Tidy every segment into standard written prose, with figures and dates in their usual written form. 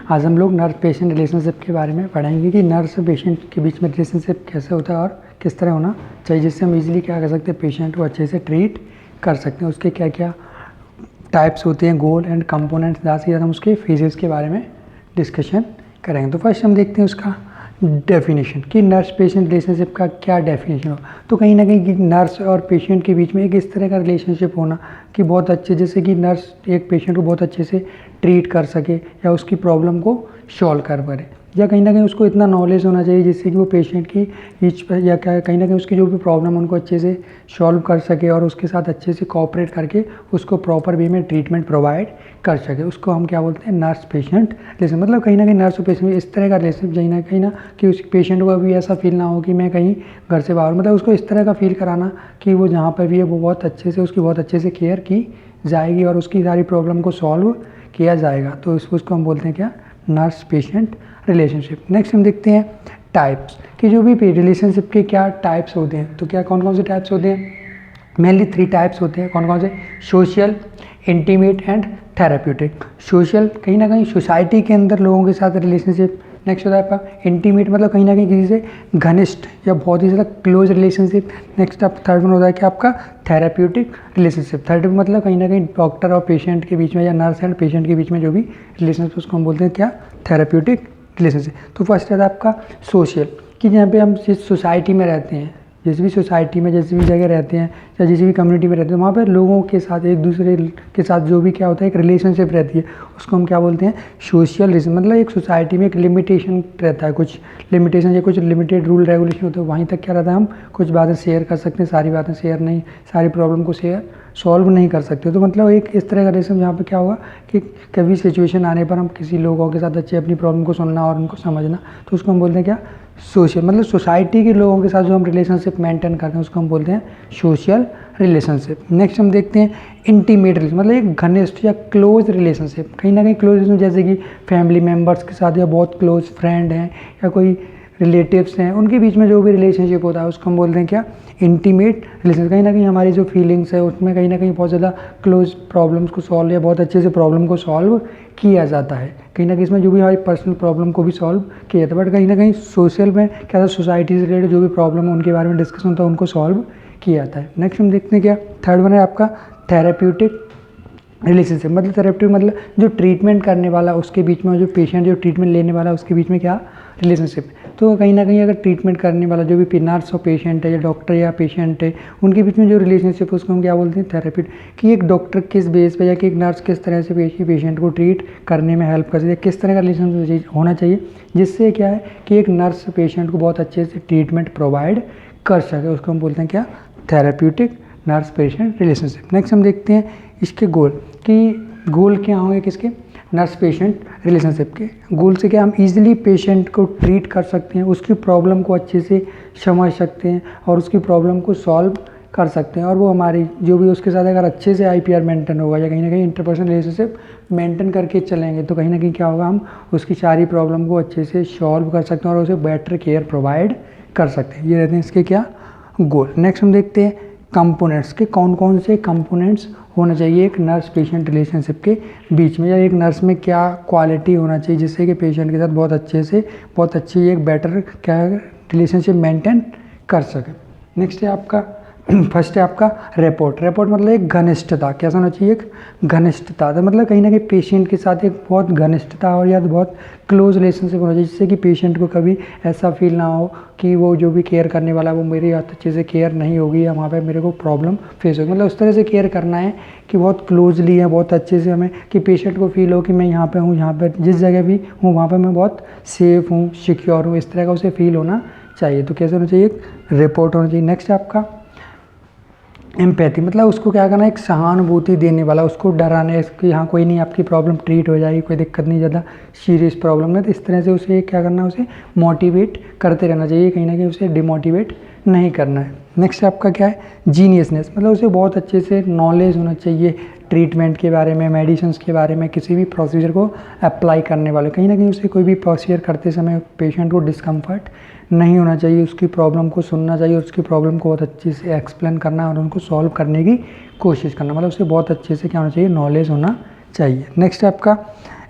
आज हम लोग नर्स पेशेंट रिलेशनशिप के बारे में पढ़ेंगे कि नर्स पेशेंट के बीच में रिलेशनशिप कैसे होता है और किस तरह होना चाहिए, जिससे हम इजीली क्या कर सकते हैं, पेशेंट को अच्छे से ट्रीट कर सकते हैं। उसके क्या क्या टाइप्स होते हैं, गोल एंड कंपोनेंट्स, ज़्यादा से ज़्यादा हम उसके फेजेस के बारे में डिस्कशन करेंगे। तो फर्स्ट हम देखते हैं उसका डेफिनेशन कि नर्स पेशेंट रिलेशनशिप का क्या डेफिनेशन हो। तो कहीं ना कहीं नर्स और पेशेंट के बीच में एक इस तरह का रिलेशनशिप होना कि बहुत अच्छे, जैसे कि नर्स एक पेशेंट को बहुत अच्छे से ट्रीट कर सके या उसकी प्रॉब्लम को सॉल्व कर पाए, या कहीं ना कहीं उसको इतना नॉलेज होना चाहिए जिससे कि वो पेशेंट की ईच पर या कहीं ना कहीं उसकी जो भी प्रॉब्लम है उनको अच्छे से सॉल्व कर सके और उसके साथ अच्छे से कोऑपरेट करके उसको प्रॉपर वे में ट्रीटमेंट प्रोवाइड कर सके। उसको हम क्या बोलते हैं, नर्स पेशेंट रिलेशन। मतलब कहीं ना कहीं नर्स और पेशेंट इस तरह का रिलेशन कहीं ना कि उस पेशेंट को अभी ऐसा फील ना हो कि मैं कहीं घर से बाहर, मतलब उसको इस तरह का फील कराना कि वो जहाँ पर भी है वो बहुत अच्छे से, उसकी बहुत अच्छे से केयर की जाएगी और उसकी सारी प्रॉब्लम को सॉल्व किया जाएगा। तो उसको हम बोलते हैं क्या, नर्स पेशेंट रिलेशनशिप। नेक्स्ट हम देखते हैं टाइप्स कि जो भी रिलेशनशिप के क्या टाइप्स होते हैं। तो क्या कौन कौन से टाइप्स होते हैं, मेनली 3 टाइप्स होते हैं। कौन कौन से, social, intimate and therapeutic. Social कहीं ना कहीं सोसाइटी के अंदर लोगों के साथ रिलेशनशिप। नेक्स्ट होता है आपका इंटीमेट, मतलब कहीं ना कहीं किसी से घनिष्ठ या बहुत ही ज़्यादा क्लोज रिलेशनशिप। नेक्स्ट आप थर्ड वन होता है कि आपका थेरेप्यूटिक रिलेशनशिप। थेरेप्यूटिक मतलब कहीं ना कहीं डॉक्टर और पेशेंट के बीच में या नर्स एंड पेशेंट के बीच में जो भी रिलेशनशिप, उसको हम बोलते हैं क्या, थेरेप्यूटिक रिलेशनशिप। तो फर्स्ट है आपका सोशल कि जहाँ पे हम जिस सोसाइटी में रहते हैं, जिस भी सोसाइटी में, जिस भी जगह रहते हैं या जिस भी कम्युनिटी में रहते हैं, वहाँ पे लोगों के साथ एक दूसरे के साथ जो भी क्या होता है, एक रिलेशनशिप रहती है, उसको हम क्या बोलते हैं, सोशल रिलेशन। मतलब एक सोसाइटी में एक लिमिटेशन रहता है, कुछ लिमिटेशन या कुछ लिमिटेड रूल रेगुलेशन होते हैं, वहीं तक क्या रहता है, हम कुछ बातें शेयर कर सकते हैं, सारी बातें शेयर नहीं, सारी प्रॉब्लम को सॉल्व नहीं कर सकते। तो मतलब एक इस तरह का रिलेशन जहाँ पे क्या होगा कि कभी सिचुएशन आने पर हम किसी लोगों के साथ अच्छे अपनी प्रॉब्लम को सुनना और उनको समझना, तो उसको हम बोलते हैं क्या, सोशल। मतलब सोसाइटी के लोगों के साथ जो हम रिलेशनशिप मेंटेन करते हैं उसको हम बोलते हैं सोशल रिलेशनशिप। नेक्स्ट हम देखते हैं इंटीमेट रिलेशन, मतलब एक घनिष्ठ या क्लोज रिलेशनशिप। कहीं ना कहीं क्लोज रिलेशन जैसे कि फैमिली मेम्बर्स के साथ या बहुत क्लोज फ्रेंड हैं या कोई रिलेटिव्स हैं, उनके बीच में जो भी रिलेशनशिप होता है उसको हम बोलते हैं क्या, इंटीमेट रिलेशन। कहीं ना कहीं हमारी जो फीलिंग्स है उसमें कहीं ना कहीं बहुत ज़्यादा क्लोज प्रॉब्लम्स को सॉल्व या बहुत अच्छे से प्रॉब्लम को सॉल्व किया जाता है। कहीं ना कहीं इसमें जो भी हमारी पर्सनल प्रॉब्लम को भी सॉल्व किया जाता है। बट कहीं ना कहीं सोशल में क्या था, सोसाइटी से रिलेटेड जो भी प्रॉब्लम है उनके बारे में डिस्कशन होता है, उनको सॉल्व किया जाता है। नेक्स्ट हम देखते हैं क्या, थर्ड वन है आपका थेरेप्यूटिक रिलेशनशिप। मतलब थेरेप्यूटिक मतलब जो ट्रीटमेंट करने वाला उसके बीच में, जो पेशेंट जो ट्रीटमेंट लेने वाला उसके बीच में क्या रिलेशनशिप। तो कहीं ना कहीं अगर ट्रीटमेंट करने वाला जो भी नर्स और पेशेंट है या डॉक्टर या पेशेंट है, उनके बीच में जो रिलेशनशिप उसको हम क्या बोलते हैं, थेरेप्यूटिक। कि एक डॉक्टर किस बेस पे या कि एक नर्स किस तरह से पेशेंट को ट्रीट करने में हेल्प कर सकती है, किस तरह का रिलेशनशिप होना चाहिए जिससे क्या है कि एक नर्स पेशेंट को बहुत अच्छे से ट्रीटमेंट प्रोवाइड कर सके, उसको हम बोलते हैं क्या, therapeutic nurse patient relationship. Next हम देखते हैं इसके गोल कि गोल क्या होंगे किसके, नर्स पेशेंट रिलेशनशिप के। गोल से क्या, हम इजीली पेशेंट को ट्रीट कर सकते हैं, उसकी प्रॉब्लम को अच्छे से समझ सकते हैं और उसकी प्रॉब्लम को सॉल्व कर सकते हैं। और वो हमारी जो भी उसके साथ अगर अच्छे से IPR मेंटेन होगा या कहीं ना कहीं इंटरपर्सनल रिलेशनशिप मेंटेन करके चलेंगे, तो कहीं ना कहीं क्या होगा, हम उसकी सारी प्रॉब्लम को अच्छे से सॉल्व कर सकते हैं और उसे बेटर केयर प्रोवाइड कर सकते हैं। ये रहते हैं इसके क्या, गोल। नेक्स्ट हम देखते हैं कंपोनेंट्स के, कौन कौन से कंपोनेंट्स होना चाहिए एक नर्स पेशेंट रिलेशनशिप के बीच में, या एक नर्स में क्या क्वालिटी होना चाहिए जिससे कि पेशेंट के साथ बहुत अच्छे से, बहुत अच्छी एक बेटर क्या रिलेशनशिप मेंटेन कर सके। नेक्स्ट है आपका फर्स्ट है आपका रिपोर्ट। रिपोर्ट मतलब एक घनिष्ठता, कैसा होना चाहिए, एक घनिष्ठता। तो मतलब कहीं ना कहीं पेशेंट के साथ एक बहुत घनिष्ठता और या बहुत क्लोज रिलेशनशिप होना चाहिए जिससे कि पेशेंट को कभी ऐसा फील ना हो कि वो जो भी केयर करने वाला है वो मेरी अच्छे से केयर नहीं होगी या वहाँ पे मेरे को प्रॉब्लम फेस होगी। मतलब उस तरह से केयर करना है कि बहुत क्लोजली है, बहुत अच्छे से हमें, कि पेशेंट को फील हो कि मैं यहाँ पे हूँ, यहाँ पे जिस जगह भी हूँ वहाँ पे मैं बहुत सेफ़ हूँ, सिक्योर हूँ, इस तरह का उसे फील होना चाहिए। तो कैसे होना चाहिए, एक रिपोर्ट होना चाहिए। नेक्स्ट है आपका एम्पैथी, मतलब उसको क्या करना है, एक सहानुभूति देने वाला, उसको डराने कि हाँ कोई नहीं, आपकी प्रॉब्लम ट्रीट हो जाएगी, कोई दिक्कत नहीं, ज़्यादा सीरियस प्रॉब्लम है। तो इस तरह से उसे क्या करना है, उसे मोटिवेट करते रहना चाहिए, कहीं ना कहीं उसे डिमोटिवेट नहीं करना है। नेक्स्ट आपका क्या है, जीनियसनेस, मतलब उसे बहुत अच्छे से नॉलेज होना चाहिए ट्रीटमेंट के बारे में, मेडिसिन्स के बारे में, किसी भी प्रोसीजर को अप्लाई करने वाले। कहीं ना कहीं उसे कोई भी प्रोसीजर करते समय पेशेंट को डिस्कम्फर्ट नहीं होना चाहिए, उसकी प्रॉब्लम को सुनना चाहिए, उसकी प्रॉब्लम को बहुत अच्छे से एक्सप्लेन करना और उनको सॉल्व करने की कोशिश करना। मतलब उसे बहुत अच्छे से क्या होना चाहिए, नॉलेज होना चाहिए। नेक्स्ट है आपका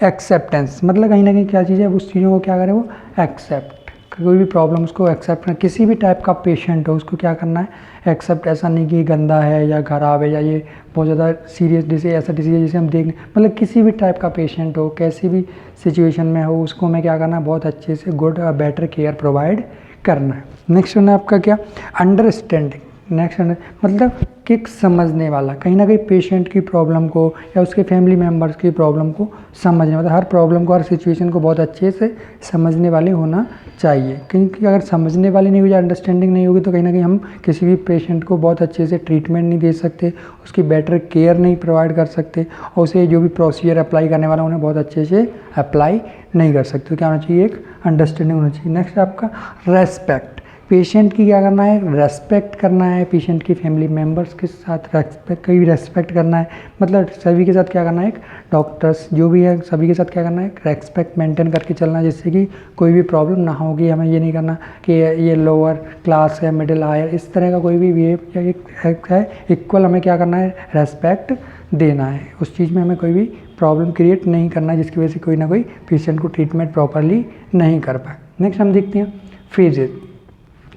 एक्सेप्टेंस, मतलब कहीं ना कहीं क्या चीज़ है, उस चीज़ों को क्या करे वो एक्सेप्ट, कोई भी प्रॉब्लम उसको एक्सेप्ट करना, किसी भी टाइप का पेशेंट हो उसको क्या करना है एक्सेप्ट, ऐसा नहीं कि गंदा है या खराब है या ये बहुत ज़्यादा सीरियस डिसीज, ऐसा डिसीज है जिसे हम देख, मतलब किसी भी टाइप का पेशेंट हो, कैसी भी सिचुएशन में हो, उसको हमें क्या करना है बहुत अच्छे से गुड और बेटर केयर प्रोवाइड करना है। नेक्स्ट है आपका क्या, अंडरस्टैंडिंग। नेक्स्ट मतलब कि समझने वाला, कहीं ना कहीं पेशेंट की प्रॉब्लम को या उसके फैमिली मेम्बर्स की प्रॉब्लम को समझने, मतलब हर प्रॉब्लम को, हर सिचुएशन को बहुत अच्छे से समझने वाले होना चाहिए, क्योंकि अगर समझने वाले नहीं हो या अंडरस्टैंडिंग नहीं होगी तो कहीं ना कहीं हम किसी भी पेशेंट को बहुत अच्छे से ट्रीटमेंट नहीं दे सकते, उसकी बेटर केयर नहीं प्रोवाइड कर सकते, और उसे जो भी प्रोसीजर अप्लाई करने वाला उन्हें बहुत अच्छे से अप्लाई नहीं कर सकते। तो क्या होना चाहिए, एक अंडरस्टैंडिंग होना चाहिए। नेक्स्ट आपका रेस्पेक्ट, पेशेंट की क्या करना है, रेस्पेक्ट करना है, पेशेंट की फैमिली मेम्बर्स के साथ रेस्पेक्ट करना है, मतलब सभी के साथ क्या करना है, एक डॉक्टर्स जो भी है सभी के साथ क्या करना है, रेस्पेक्ट मेंटेन करके चलना है, जिससे कि कोई भी प्रॉब्लम ना होगी। हमें ये नहीं करना कि ये लोअर क्लास है, मिडिल हायर, इस तरह का कोई भी बिहेव या एक है, इक्वल हमें क्या करना है, रेस्पेक्ट देना है, उस चीज़ में हमें कोई भी प्रॉब्लम क्रिएट नहीं करना है जिसकी वजह से कोई ना कोई पेशेंट को ट्रीटमेंट प्रॉपरली नहीं कर पाए। नेक्स्ट हम देखते हैं फेजेज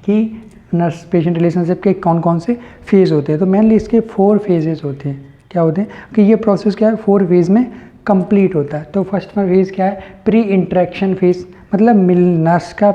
कि नर्स पेशेंट रिलेशनशिप के कौन कौन से फेज़ होते हैं। तो मेनली इसके 4 फेजेस होते हैं। क्या होते हैं कि ये प्रोसेस क्या है 4 फेज़ में कंप्लीट होता है। तो फर्स्ट फेज़ क्या है, प्री इंटरेक्शन फेज़, मतलब नर्स का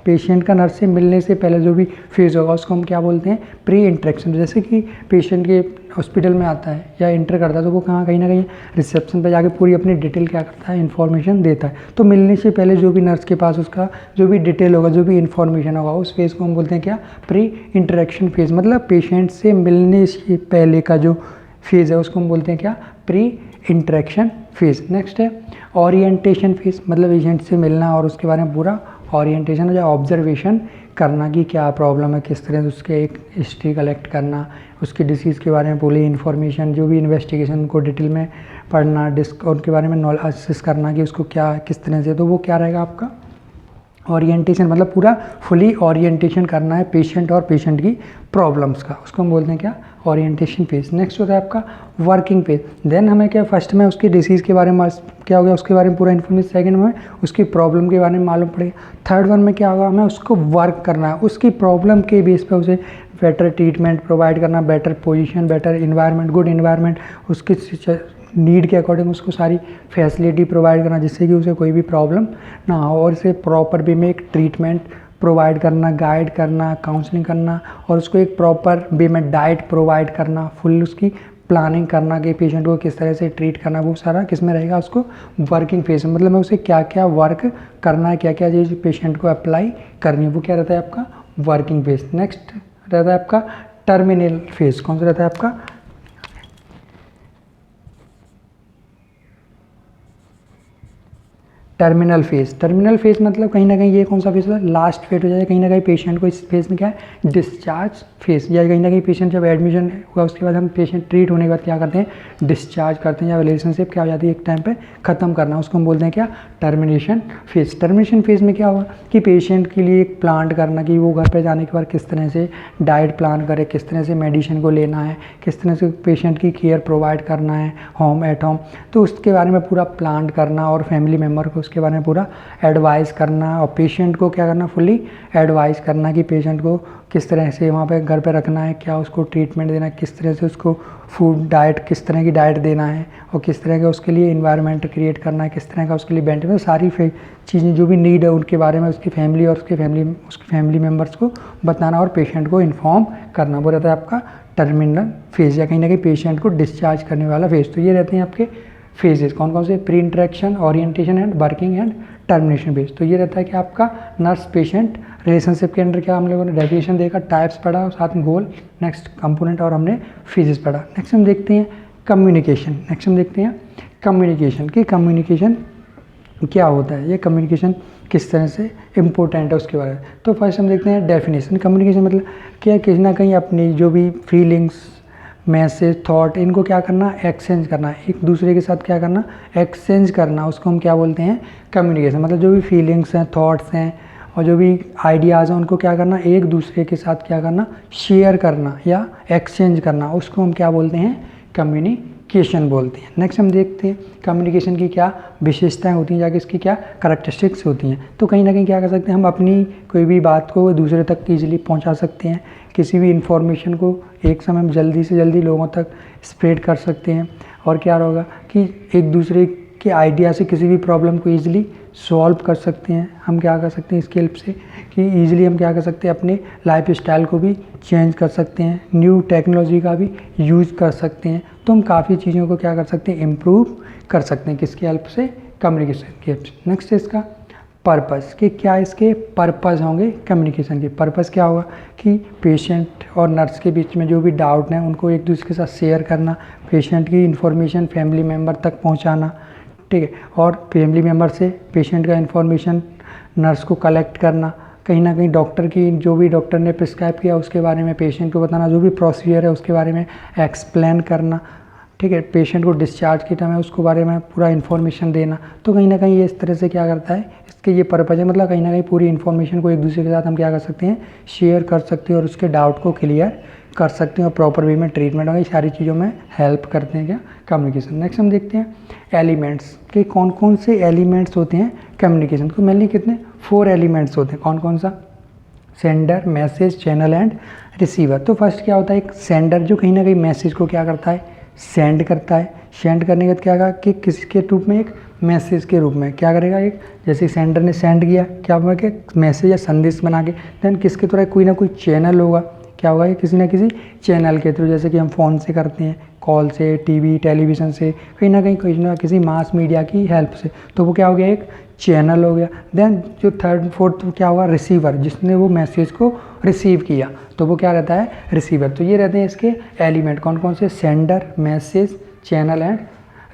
पेशेंट का नर्स से मिलने से पहले जो भी फेज़ होगा उसको हम क्या बोलते हैं, प्री इंटरेक्शन। जैसे कि पेशेंट के हॉस्पिटल में आता है या इंटर करता है तो वो कहीं ना कहीं रिसेप्शन पे जाके पूरी अपनी डिटेल क्या करता है, इन्फॉर्मेशन देता है। तो मिलने से पहले जो भी नर्स के पास उसका जो भी डिटेल होगा, जो भी इन्फॉर्मेशन होगा, उस फेज़ को हम बोलते हैं क्या, प्री इंटरेक्शन फेज़। मतलब पेशेंट से मिलने से पहले का जो फेज़ है उसको हम बोलते हैं क्या, प्री इंटरेक्शन फेज़। नेक्स्ट है ओरिएंटेशन फेज़, मतलब पेशेंट से मिलना और उसके बारे में पूरा ओरिएंटेशन या ऑब्जर्वेशन करना कि क्या प्रॉब्लम है, किस तरह से उसके एक हिस्ट्री कलेक्ट करना, उसकी डिसीज़ के बारे में पूरी इन्फॉर्मेशन, जो भी इन्वेस्टिगेशन को डिटेल में पढ़ना, उनके बारे में नॉलेज असेस करना कि उसको क्या किस तरह से, तो वो क्या रहेगा आपका ओरिएंटेशन। मतलब पूरा फुली ओरिएंटेशन करना है पेशेंट और पेशेंट की प्रॉब्लम्स का, उसको हम बोलते हैं क्या, ओरिएंटेशन फेज। नेक्स्ट होता है आपका वर्किंग फेज। देन हमें क्या, फर्स्ट में उसकी डिसीज़ के बारे में क्या हो गया, उसके बारे में पूरा इन्फॉर्मेशन। सेकंड में उसकी प्रॉब्लम के बारे में मालूम पड़ेगा। थर्ड वन में क्या होगा, हमें उसको वर्क करना है, उसकी प्रॉब्लम के बेस पे उसे बेटर ट्रीटमेंट प्रोवाइड करना, better position, better environment, good environment, उसकी नीड के अकॉर्डिंग उसको सारी फैसिलिटी प्रोवाइड करना जिससे कि उसे कोई भी प्रॉब्लम ना हो, और इसे प्रॉपर वे में एक ट्रीटमेंट प्रोवाइड करना, गाइड करना, काउंसलिंग करना, और उसको एक प्रॉपर वे में डाइट प्रोवाइड करना, फुल उसकी प्लानिंग करना कि पेशेंट को किस तरह से ट्रीट करना, वो सारा किस में रहेगा, उसको वर्किंग फेज में। मतलब मैं उसे क्या क्या वर्क करना है, क्या क्या चीज़ पेशेंट को अप्लाई करनी है, वो क्या रहता है आपका वर्किंग फेज। नेक्स्ट रहता है आपका टर्मिनल फेज। कौन सा रहता है आपका, टर्मिनल फेज। टर्मिनल फेज मतलब कहीं ना कहीं ये कौन सा फेज होता है, लास्ट फेज हो जाए कहीं ना कहीं पेशेंट को। इस फेज में क्या है, डिस्चार्ज फेज, या कहीं ना कहीं पेशेंट जब एडमिशन हुआ उसके बाद हम पेशेंट ट्रीट होने के बाद क्या करते हैं, डिस्चार्ज करते हैं, या रिलेशनशिप क्या हो जाती है एक टाइम पे ख़त्म करना, उसको हम बोलते हैं क्या, टर्मिनेशन फेज। टर्मिनेशन फेज में क्या हुआ कि पेशेंट के लिए एक प्लान करना कि वो घर पर जाने के बाद किस तरह से डाइट प्लान करे, किस तरह से मेडिसिन को लेना है, किस तरह से पेशेंट की केयर प्रोवाइड करना है होम एट होम, तो उसके बारे में पूरा प्लान करना, और फैमिली मेम्बर को उसके बारे में पूरा एडवाइस करना, और पेशेंट को क्या करना, फुली एडवाइस करना कि पेशेंट को किस तरह से वहाँ पे घर पे रखना है, क्या उसको ट्रीटमेंट देना है, किस तरह से उसको फूड डाइट, किस तरह की डाइट देना है, और किस तरह का उसके लिए इन्वायरमेंट क्रिएट करना है, किस तरह का उसके लिए बेनिफिट, सारी चीज़ें जो भी नीड है उनके बारे में उसकी फैमिली और उसके फैमिली मेम्बर्स को बताना और पेशेंट को इन्फॉर्म करना, वो रहता है आपका टर्मिनल फेज, या कहीं ना कहीं पेशेंट को डिस्चार्ज करने वाला फेज। तो ये रहते हैं आपके फेजेस कौन कौन से, pre interaction, orientation and working and termination phase. तो ये रहता है कि आपका नर्स पेशेंट रिलेशनशिप के अंदर क्या हम लोगों ने डेफिनेशन देखा, टाइप्स पढ़ा, और साथ में गोल, नेक्स्ट कंपोनेंट, और हमने फेजेस पढ़ा। नेक्स्ट हम देखते हैं कम्युनिकेशन। नेक्स्ट हम देखते हैं कम्युनिकेशन की कम्युनिकेशन क्या होता है, ये कम्युनिकेशन किस तरह से इम्पोर्टेंट है उसके बारे में। तो फर्स्ट हम देखते हैं डेफिनेशन। कम्युनिकेशन मतलब क्या, किसी ना कहीं अपनी जो भी फीलिंग्स, मैसेज, थॉट, इनको क्या करना, एक्सचेंज करना, एक दूसरे के साथ क्या करना, एक्सचेंज करना, उसको हम क्या बोलते हैं, कम्युनिकेशन। मतलब जो भी फीलिंग्स हैं, थॉट्स हैं, और जो भी आइडियाज़ हैं उनको क्या करना, एक दूसरे के साथ क्या करना, शेयर करना या एक्सचेंज करना, उसको हम क्या बोलते हैं, कम्युनिकेशन। कम्युनिकेशन बोलते हैं। नेक्स्ट हम देखते हैं कम्युनिकेशन की क्या विशेषताएं होती हैं, जाके इसकी क्या करैक्टरिस्टिक्स होती हैं। तो कहीं ना कहीं क्या कर सकते हैं हम, अपनी कोई भी बात को दूसरे तक ईजिली पहुंचा सकते हैं, किसी भी इंफॉर्मेशन को एक समय में जल्दी से जल्दी लोगों तक स्प्रेड कर सकते हैं। और क्या होगा कि एक दूसरे के आइडिया से किसी भी प्रॉब्लम को ईजिली सॉल्व कर सकते हैं। हम क्या कर सकते हैं इसकी हेल्प से कि ईजिली हम क्या कर सकते हैं, अपने लाइफ स्टाइल को भी चेंज कर सकते हैं, न्यू टेक्नोलॉजी का भी यूज़ कर सकते हैं। तो हम काफ़ी चीज़ों को क्या कर सकते हैं, इम्प्रूव कर सकते हैं, किसकी हेल्प से, कम्युनिकेशन की हेल्प से। नेक्स्ट है इसका पर्पस, कि क्या इसके पर्पस होंगे कम्युनिकेशन के। पर्पस क्या होगा कि पेशेंट और नर्स के बीच में जो भी डाउट हैं उनको एक दूसरे के साथ शेयर करना, पेशेंट की इन्फॉर्मेशन फैमिली मेम्बर तक पहुंचाना, ठीक है, और फैमिली मेम्बर से पेशेंट का इन्फॉर्मेशन नर्स को कलेक्ट करना, कहीं ना कहीं डॉक्टर की जो भी डॉक्टर ने प्रिस्क्राइब किया उसके बारे में पेशेंट को बताना, जो भी प्रोसीजर है उसके बारे में एक्सप्लेन करना, ठीक है, पेशेंट को डिस्चार्ज के टाइम उसको बारे में पूरा इन्फॉर्मेशन देना। तो कहीं ना कहीं ये इस तरह से क्या करता है, इसके ये पर्पज़ है, मतलब कहीं ना कहीं पूरी इन्फॉर्मेशन को एक दूसरे के साथ हम क्या कर सकते हैं, शेयर कर सकते हैं और उसके डाउट को क्लियर कर सकते हैं और प्रॉपर वे में ट्रीटमेंट होगा। ये सारी चीज़ों में हेल्प करते हैं क्या, कम्युनिकेशन। नेक्स्ट हम देखते हैं एलिमेंट्स के कौन कौन से एलिमेंट्स होते हैं कम्युनिकेशन को। मेनली कितने 4 एलिमेंट्स होते हैं, कौन कौन सा, sender, message, channel and receiver. तो फर्स्ट क्या होता है, एक सेंडर जो कहीं ना कहीं मैसेज को क्या करता है, सेंड करता है। सेंड करने के बाद क्या कहा कि किसके रूप में, एक मैसेज के रूप में क्या करेगा, एक जैसे सेंडर ने सेंड किया क्या हुआ कि मैसेज या संदेश बना के, देन किसके थ्रू, कोई ना कोई चैनल होगा, क्या होगा, किसी ना किसी चैनल के थ्रू, जैसे कि हम फ़ोन से करते हैं, कॉल से, टीवी टेलीविज़न से, कहीं ना किसी मास मीडिया की हेल्प से, तो वो क्या हो गया, एक चैनल हो गया। देन जो थर्ड फोर्थ क्या होगा, रिसीवर, जिसने वो मैसेज को रिसीव किया, तो वो क्या रहता है, रिसीवर। तो ये रहते हैं इसके एलिमेंट, कौन कौन से, sender, message, channel and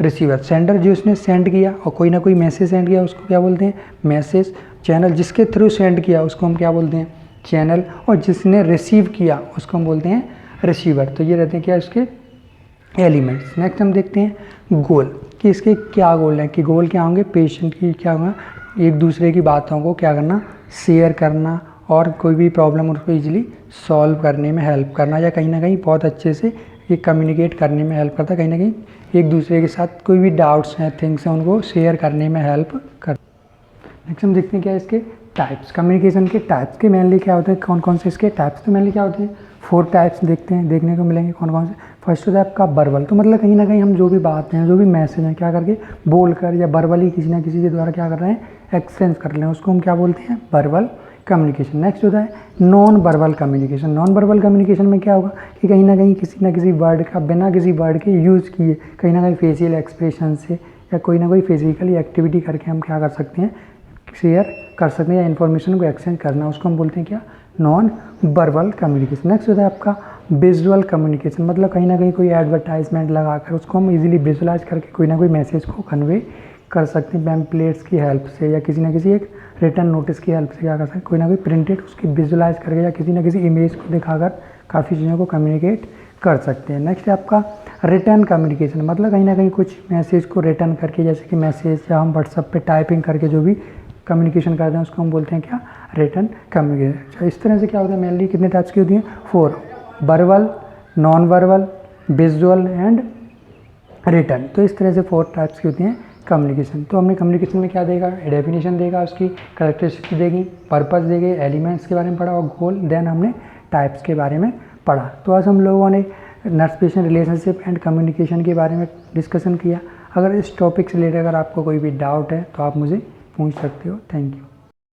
receiver. Sender जो उसने सेंड किया और कोई ना कोई मैसेज सेंड किया उसको क्या बोलते हैं, मैसेज। चैनल जिसके थ्रू सेंड किया उसको हम क्या बोलते हैं, चैनल। और जिसने रिसीव किया उसको हम बोलते हैं रिसीवर। तो ये रहते हैं क्या इसके एलिमेंट्स। नेक्स्ट हम देखते हैं गोल, कि इसके क्या गोल हैं, कि गोल क्या होंगे, पेशेंट की क्या होगा, एक दूसरे की बातों को क्या करना, शेयर करना और कोई भी प्रॉब्लम उसको ईजिली सॉल्व करने में हेल्प करना, या कहीं ना कहीं बहुत अच्छे से ये कम्युनिकेट करने में हेल्प करता है, कहीं ना कहीं एक दूसरे के साथ कोई भी डाउट्स हैं, थिंग्स हैं, उनको शेयर करने में हेल्प करता है। नेक्स्ट हम देखते हैं क्या इसके टाइप्स, कम्युनिकेशन के टाइप्स के मेनली क्या होते हैं, कौन कौन से इसके टाइप्स। तो मेनली क्या होते हैं, 4 टाइप्स देखने को मिलेंगे, कौन कौन से। फर्स्ट होता है आपका वर्बल, तो मतलब कहीं ना कहीं हम जो भी बात हैं, जो भी मैसेज हैं, क्या करके बोल कर या वर्बली किसी ना किसी के द्वारा क्या कर रहे हैं, एक्सचेंज कर रहे हैं, उसको हम क्या बोलते हैं, वर्बल कम्युनिकेशन। नेक्स्ट होता है non verbal communication. Non verbal communication में क्या होगा कि कहीं ना कहीं किसी ना किसी वर्ड का, बिना किसी वर्ड के यूज़ किए, कहीं ना कहीं फेशियल एक्सप्रेशन से या कोई ना कोई फिजिकली एक्टिविटी करके हम क्या कर सकते हैं, शेयर कर सकते हैं या इन्फॉर्मेशन को एक्सचेंज करना, उसको हम बोलते हैं क्या, नॉन वर्बल कम्युनिकेशन। नेक्स्ट होता है आपका विजुअल कम्युनिकेशन, मतलब कहीं ना कहीं कोई एडवर्टाइजमेंट लगाकर उसको हम इजीली विजुअलाइज करके कोई ना कोई मैसेज को कन्वे कर सकते हैं, पैम्पलेट्स की हेल्प से या किसी ना किसी एक रिटर्न नोटिस की हेल्प से क्या कर सकते हैं, कोई ना कोई प्रिंटेड उसकी विजुअलाइज करके या किसी ना किसी इमेज को दिखाकर काफ़ी चीज़ों को कम्युनिकेट कर सकते हैं। नेक्स्ट है आपका रिटर्न कम्युनिकेशन, मतलब कहीं ना कहीं कुछ मैसेज को रिटर्न करके, जैसे कि मैसेज या हम व्हाट्सएप पे टाइपिंग करके जो भी कम्युनिकेशन करते हैं उसको हम बोलते हैं क्या, रिटर्न कम्युनिकेशन। इस तरह से क्या होता है, मेनली कितने टाइप्स की होती हैं, 4, verbal, non verbal, visual and return. तो इस तरह से 4 टाइप्स की होती हैं कम्युनिकेशन। तो हमने कम्युनिकेशन में क्या देगा, डेफिनेशन देगा, उसकी कैरेक्टरिस्टिक्स देगी, पर्पस देगी, एलिमेंट्स के बारे में पढ़ा और गोल, देन हमने टाइप्स के बारे में पढ़ा। तो आज हम लोगों ने nurse patient relationship and communication के बारे में डिस्कशन किया। अगर इस टॉपिक से रिलेटेड अगर आपको कोई भी डाउट है तो आप मुझे पूछ सकते हो। Thank you.